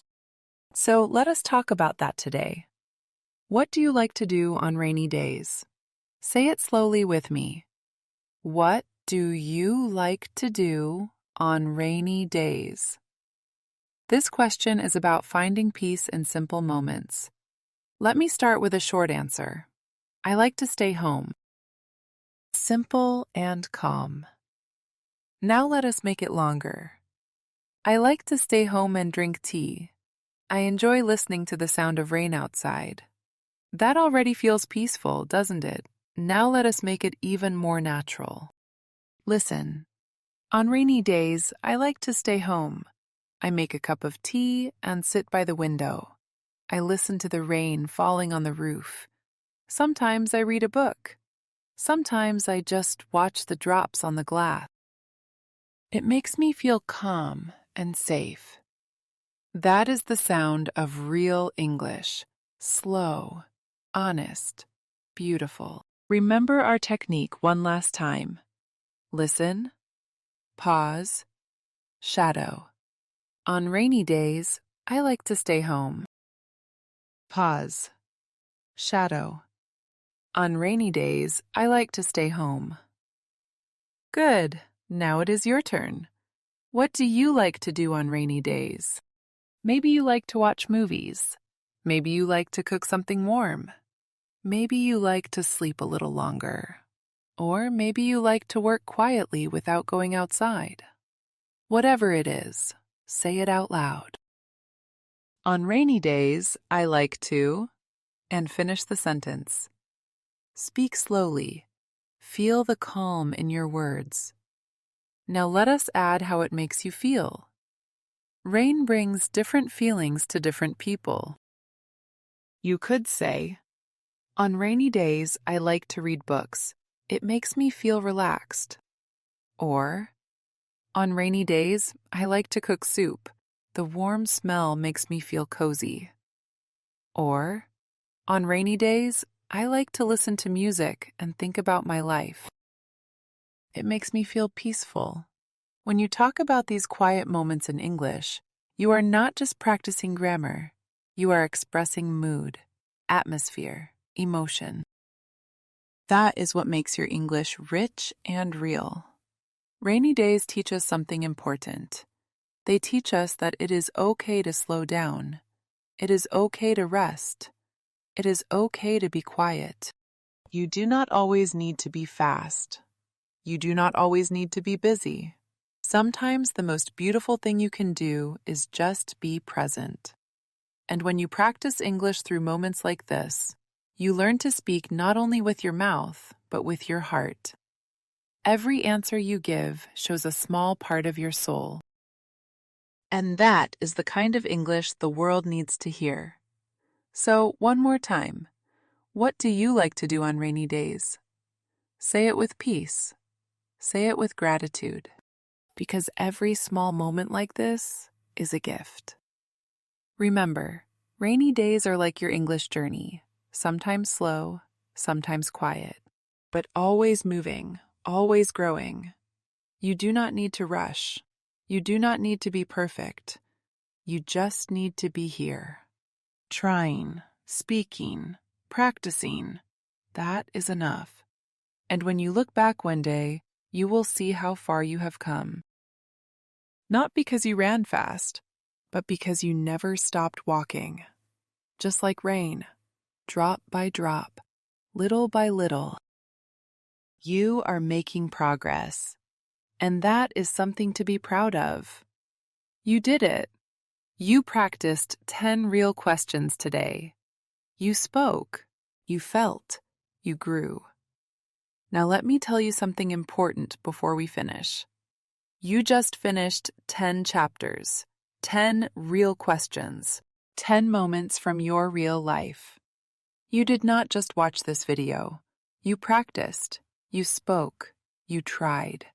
So let us talk about that today. What do you like to do on rainy days? Say it slowly with me. What do you like to do on rainy days? This question is about finding peace in simple moments. Let me start with a short answer. I like to stay home. Simple and calm. Now let us make it longer. I like to stay home and drink tea. I enjoy listening to the sound of rain outside. That already feels peaceful, doesn't it? Now let us make it even more natural. Listen. On rainy days, I like to stay home. I make a cup of tea and sit by the window. I listen to the rain falling on the roof. Sometimes I read a book. Sometimes I just watch the drops on the glass. It makes me feel calm and safe. That is the sound of real English. Slow, honest, beautiful. Remember our technique one last time. Listen, pause, shadow. On rainy days, I like to stay home. Pause, shadow. On rainy days, I like to stay home. Good. Now it is your turn. What do you like to do on rainy days? Maybe you like to watch movies. Maybe you like to cook something warm. Maybe you like to sleep a little longer. Or maybe you like to work quietly without going outside. Whatever it is, say it out loud. On rainy days, I like to, and finish the sentence. Speak slowly. Feel the calm in your words. Now let us add how it makes you feel. Rain brings different feelings to different people. You could say, on rainy days, I like to read books. It makes me feel relaxed. Or, on rainy days, I like to cook soup. The warm smell makes me feel cozy. Or, on rainy days, I like to listen to music and think about my life. It makes me feel peaceful. When you talk about these quiet moments in English, you are not just practicing grammar. You are expressing mood, atmosphere, emotion. That is what makes your English rich and real. Rainy days teach us something important. They teach us that it is okay to slow down. It is okay to rest. It is okay to be quiet. You do not always need to be fast. You do not always need to be busy. Sometimes the most beautiful thing you can do is just be present. And when you practice English through moments like this, you learn to speak not only with your mouth, but with your heart. Every answer you give shows a small part of your soul. And that is the kind of English the world needs to hear. So, one more time. What do you like to do on rainy days? Say it with peace. Say it with gratitude. Because every small moment like this is a gift. Remember, rainy days are like your English journey, sometimes slow, sometimes quiet, but always moving, always growing. You do not need to rush. You do not need to be perfect. You just need to be here. Trying, speaking, practicing. That is enough. And when you look back one day, you will see how far you have come. Not because you ran fast, but because you never stopped walking. Just like rain, drop by drop, little by little. You are making progress, and that is something to be proud of. You did it. You practiced 10 real questions today. You spoke, you felt, you grew. Now let me tell you something important before we finish. You just finished 10 chapters, 10 real questions, 10 moments from your real life. You did not just watch this video. You practiced, you spoke, you tried.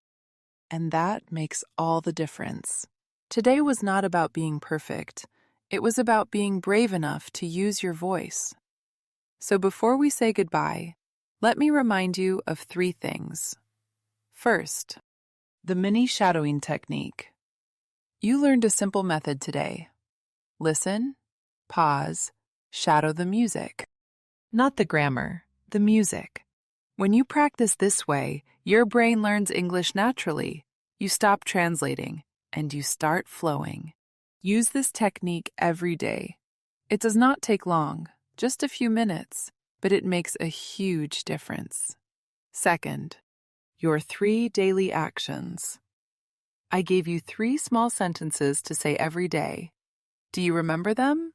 And that makes all the difference. Today was not about being perfect. It was about being brave enough to use your voice. So before we say goodbye, let me remind you of 3 things. First, the mini shadowing technique. You learned a simple method today. Listen, pause, shadow the music. Not the grammar, the music. When you practice this way, your brain learns English naturally. You stop translating, and you start flowing. Use this technique every day. It does not take long, just a few minutes, but it makes a huge difference. Second, your 3 daily actions. I gave you 3 small sentences to say every day. Do you remember them?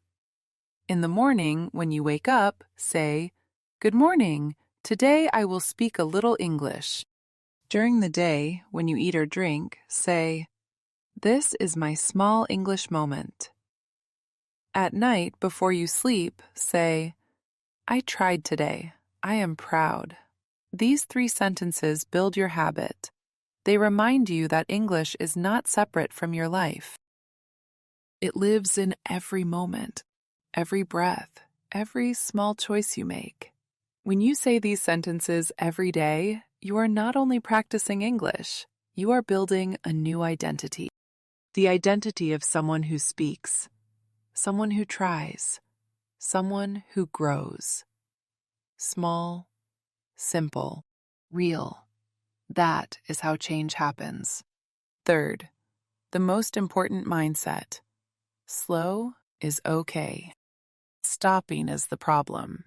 In the morning, when you wake up, say, "Good morning. Today I will speak a little English." During the day, when you eat or drink, say, "This is my small English moment." At night, before you sleep, say, "I tried today. I am proud." These 3 sentences build your habit. They remind you that English is not separate from your life. It lives in every moment, every breath, every small choice you make. When you say these sentences every day, you are not only practicing English, you are building a new identity. The identity of someone who speaks, someone who tries, someone who grows. Small, simple, real. That is how change happens. Third, the most important mindset. Slow is okay. Stopping is the problem.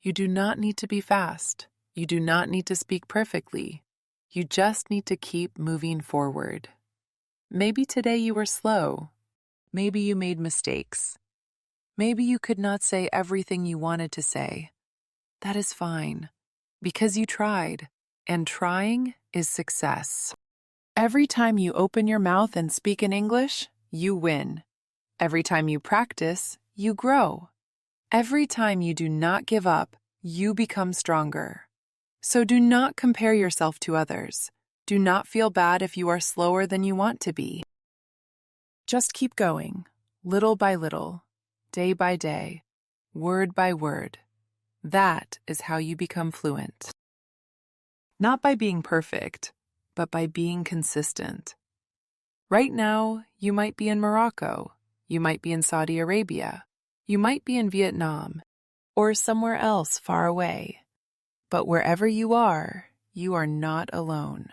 You do not need to be fast. You do not need to speak perfectly. You just need to keep moving forward. Maybe today you were slow. Maybe you made mistakes. Maybe you could not say everything you wanted to say. That is fine, because you tried, and trying is success. Every time you open your mouth and speak in English, you win. Every time you practice, you grow. Every time you do not give up, you become stronger. So do not compare yourself to others. Do not feel bad if you are slower than you want to be. Just keep going, little by little, day by day, word by word. That is how you become fluent. Not by being perfect, but by being consistent. Right now, you might be in Morocco, you might be in Saudi Arabia, you might be in Vietnam, or somewhere else far away. But wherever you are not alone.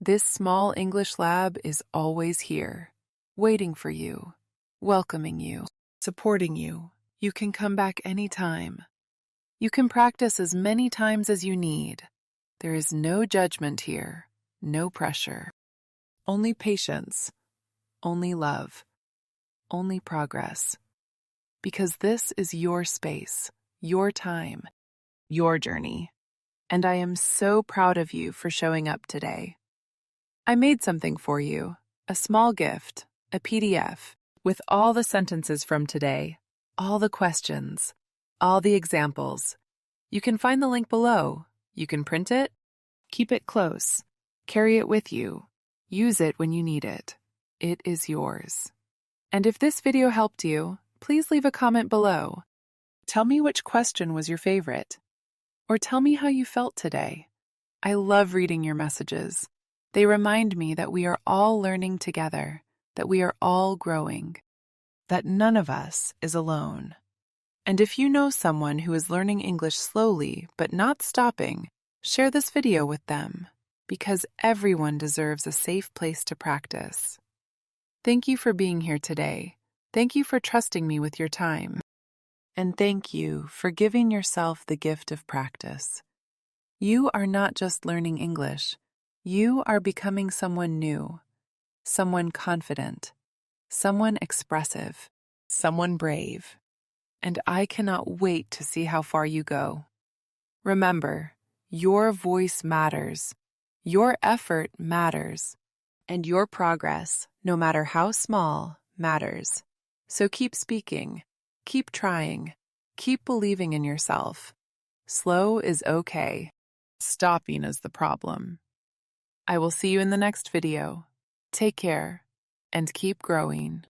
This small English lab is always here, waiting for you, welcoming you, supporting you. You can come back anytime. You can practice as many times as you need. There is no judgment here, no pressure. Only patience, only love, only progress. Because this is your space, your time, your journey. And I am so proud of you for showing up today. I made something for you, a small gift, a PDF, with all the sentences from today, all the questions, all the examples. You can find the link below. You can print it, keep it close, carry it with you, use it when you need it. It is yours. And if this video helped you, please leave a comment below. Tell me which question was your favorite. Or tell me how you felt today. I love reading your messages. They remind me that we are all learning together, that we are all growing, that none of us is alone. And if you know someone who is learning English slowly but not stopping, share this video with them, because everyone deserves a safe place to practice. Thank you for being here today. Thank you for trusting me with your time. And thank you for giving yourself the gift of practice. You are not just learning English. You are becoming someone new, someone confident, someone expressive, someone brave. And I cannot wait to see how far you go. Remember, your voice matters, your effort matters, and your progress, no matter how small, matters. So keep speaking. Keep trying. Keep believing in yourself. Slow is okay. Stopping is the problem. I will see you in the next video. Take care and keep growing.